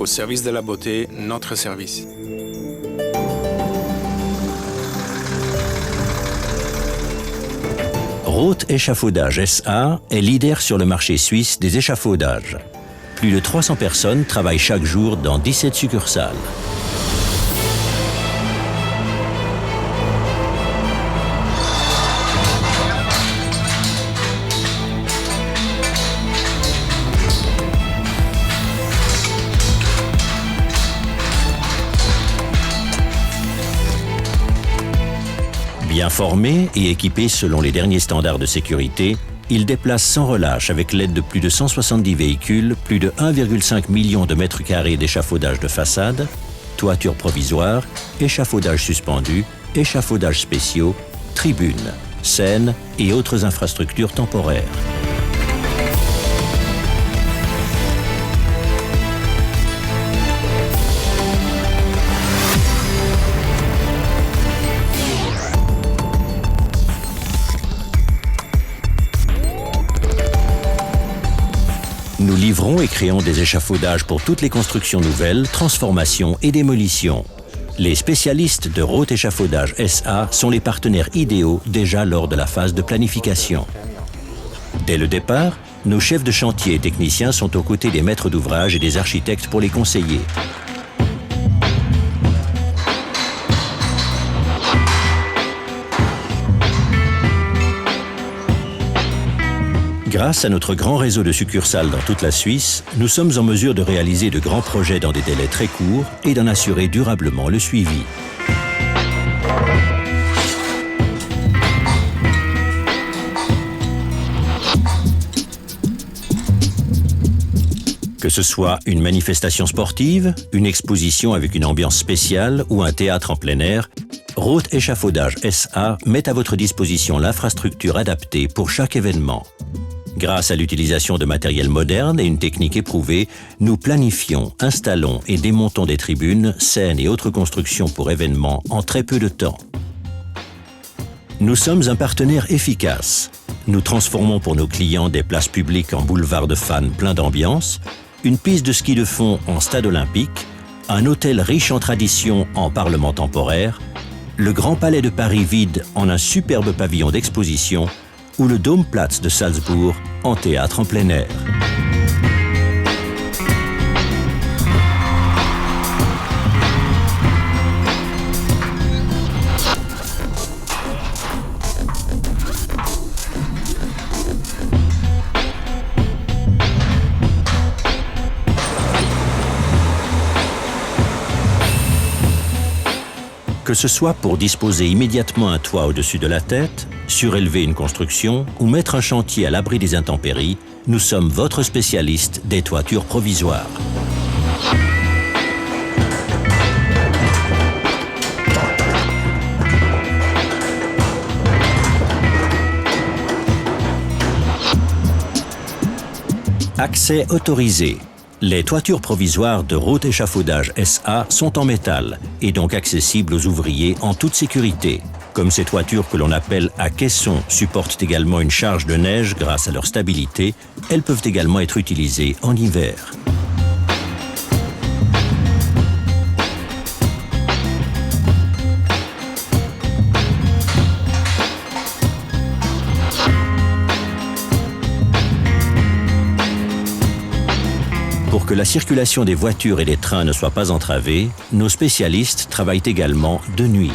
service de la beauté, notre service. Roth Échafaudage SA est leader sur le marché suisse des échafaudages. Plus de 300 personnes travaillent chaque jour dans 17 succursales. Bien formés et équipés selon les derniers standards de sécurité, ils déplacent sans relâche avec l'aide de plus de 170 véhicules, plus de 1,5 million de mètres carrés d'échafaudage de façade, toitures provisoires, échafaudages suspendus, échafaudages spéciaux, tribunes, scènes et autres infrastructures temporaires. Nous livrons et créons des échafaudages pour toutes les constructions nouvelles, transformations et démolitions. Les spécialistes de Roth Échafaudage SA sont les partenaires idéaux déjà lors de la phase de planification. Dès le départ, nos chefs de chantier et techniciens sont aux côtés des maîtres d'ouvrage et des architectes pour les conseiller. Grâce à notre grand réseau de succursales dans toute la Suisse, nous sommes en mesure de réaliser de grands projets dans des délais très courts et d'en assurer durablement le suivi. Que ce soit une manifestation sportive, une exposition avec une ambiance spéciale ou un théâtre en plein air, Roth Échafaudage SA met à votre disposition l'infrastructure adaptée pour chaque événement. Grâce à l'utilisation de matériel moderne et une technique éprouvée, nous planifions, installons et démontons des tribunes, scènes et autres constructions pour événements en très peu de temps. Nous sommes un partenaire efficace. Nous transformons pour nos clients des places publiques en boulevards de fans pleins d'ambiance, une piste de ski de fond en stade olympique, un hôtel riche en traditions en parlement temporaire, le Grand Palais de Paris vide en un superbe pavillon d'exposition ou le Domplatz de Salzbourg en théâtre en plein air. Que ce soit pour disposer immédiatement un toit au-dessus de la tête, surélever une construction ou mettre un chantier à l'abri des intempéries, nous sommes votre spécialiste des toitures provisoires. Accès autorisé. Les toitures provisoires de Roth Échafaudage SA sont en métal et donc accessibles aux ouvriers en toute sécurité. Comme ces toitures que l'on appelle à caisson supportent également une charge de neige grâce à leur stabilité, elles peuvent également être utilisées en hiver. Pour que la circulation des voitures et des trains ne soit pas entravée, nos spécialistes travaillent également de nuit.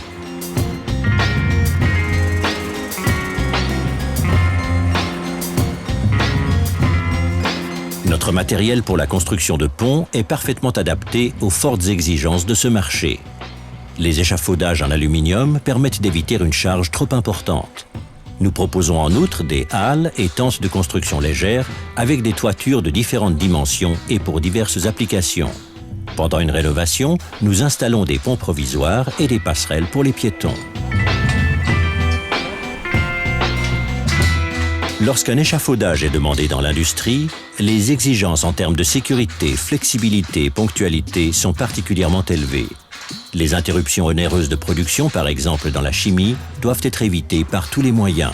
Notre matériel pour la construction de ponts est parfaitement adapté aux fortes exigences de ce marché. Les échafaudages en aluminium permettent d'éviter une charge trop importante. Nous proposons en outre des halles et tentes de construction légère avec des toitures de différentes dimensions et pour diverses applications. Pendant une rénovation, nous installons des ponts provisoires et des passerelles pour les piétons. Lorsqu'un échafaudage est demandé dans l'industrie, les exigences en termes de sécurité, flexibilité et ponctualité sont particulièrement élevées. Les interruptions onéreuses de production, par exemple dans la chimie, doivent être évitées par tous les moyens.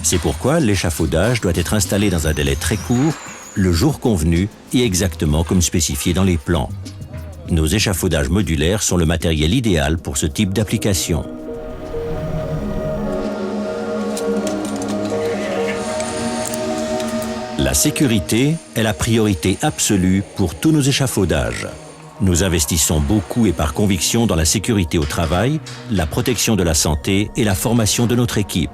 C'est pourquoi l'échafaudage doit être installé dans un délai très court le jour convenu et exactement comme spécifié dans les plans. Nos échafaudages modulaires sont le matériel idéal pour ce type d'application. La sécurité est la priorité absolue pour tous nos échafaudages. Nous investissons beaucoup et par conviction dans la sécurité au travail, la protection de la santé et la formation de notre équipe.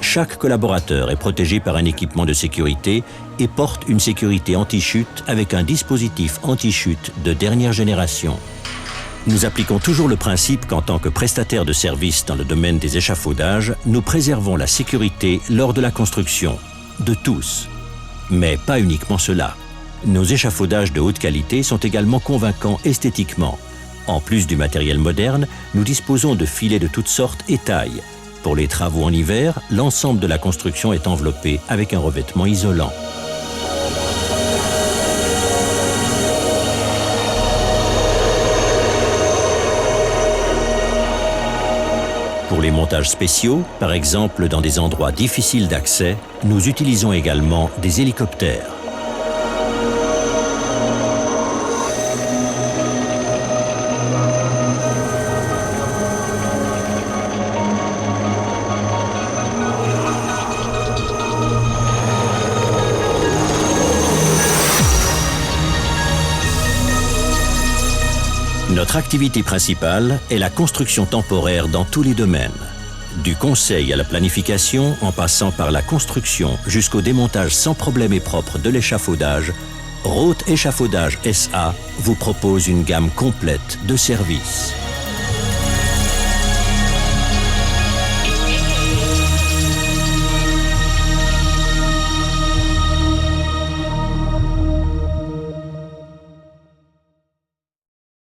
Chaque collaborateur est protégé par un équipement de sécurité et porte une sécurité anti-chute avec un dispositif anti-chute de dernière génération. Nous appliquons toujours le principe qu'en tant que prestataire de services dans le domaine des échafaudages, nous préservons la sécurité lors de la construction, de tous. Mais pas uniquement cela. Nos échafaudages de haute qualité sont également convaincants esthétiquement. En plus du matériel moderne, nous disposons de filets de toutes sortes et tailles. Pour les travaux en hiver, l'ensemble de la construction est enveloppé avec un revêtement isolant. Pour les montages spéciaux, par exemple dans des endroits difficiles d'accès, nous utilisons également des hélicoptères. Notre activité principale est la construction temporaire dans tous les domaines. Du conseil à la planification, en passant par la construction jusqu'au démontage sans problème et propre de l'échafaudage, Roth Échafaudage SA vous propose une gamme complète de services.